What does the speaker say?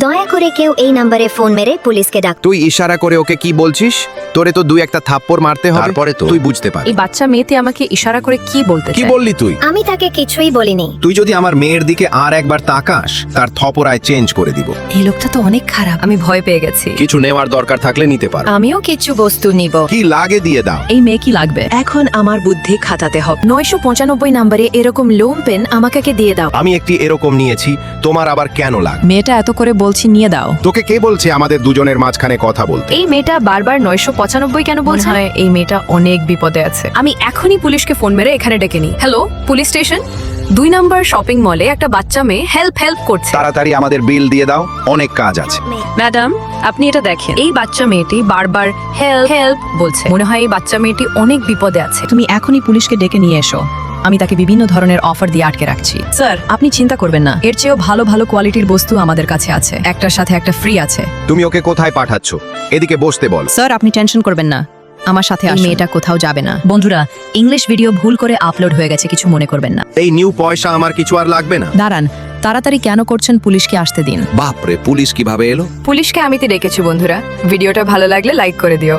দয়া করে কেউ এই নম্বরে ফোন মেরে পুলিশকে ডাক। তুই ইশারা করে ওকে কি বলছিস? তোরে তো দুই একটা থাপ্পড় মারতে হবে, তারপরে তো তুই বুঝতে পারবি। এই বাচ্চা মেয়েতে আমাকে ইশারা করে কি বলতে কি চায়? বললি তুই? আমি তাকে কিছুই বলিনি। তুই যদি আমার মেয়ের দিকে আর একবার তাকাস, তার থপরায় চেঞ্জ করে দিব। এই লোকটা তো অনেক খারাপ, আমি ভয় পেয়ে গেছি। কিছু নেওয়ার দরকার থাকলে নিতে পারো। আমিও কিছু বস্তু নিব। কি লাগে দিয়ে দাও। এই মেয়ে কি লাগবে? এখন আমার বুদ্ধি খাটাতে হবে। 995 নম্বরে এরকম লোম পেন আমাকে দিয়ে দাও। আমি একটি এরকম নিয়েছি, তোমার আবার কেন লাগে? মেয়েটা এত করে বলছি নিয়ে দাও। তোকে কে বলছে আমাদের দুজনের মাঝখানে কথা বলতে? এই মেয়েটা বারবার 995 কেন বলছে? এই মেয়েটা অনেক বিপদে আছে। আমি এখনই পুলিশকে ফোন মেরে এখানে ডেকে নিই। Hello, police station. 2 নম্বর শপিং মলে একটা বাচ্চা মেয়ে হেল্প করছে। তাড়াতাড়ি আমাদের বিল দিয়ে দাও, অনেক কাজ আছে। ম্যাডাম, আপনি এটা দেখেন, এই বাচ্চা মেয়েটি বারবার হেল্প বলছে। মনে হয় এই বাচ্চা মেয়েটি অনেক বিপদে আছে। তুমি এখনই পুলিশকে ডেকে নিয়ে এসো। আমি তাকে বিভিন্ন ধরনের অফার দিয়ে আটকে রাখছি। স্যার, আপনি চিন্তা করবেন না, এর চেয়েও ভালো ভালো কোয়ালিটির বস্তু আমাদের কাছে আছে। একটার সাথে একটা ফ্রি আছে। তুমি ওকে কোথায় পাঠাচ্ছ? এদিকে বসতে বল। স্যার, আপনি টেনশন করবেন না, আমার সাথে এই আসুন। মেয়েটা কোথাও যাবে না। বন্ধুরা, ইংলিশ ভিডিও ভুল করে আপলোড হয়ে গেছে, কিছু মনে করবেন না। এই নিউ পয়সা আমার কিছু আর লাগবে না। দাঁড়ান, তাড়াতাড়ি কেন করছেন? পুলিশকে আসতে দিন। বাপরে, পুলিশ কিভাবে এলো? পুলিশকে আমি তো ডেকেছি বন্ধুরা। ভিডিওটা ভালো লাগলে লাইক করে দিও।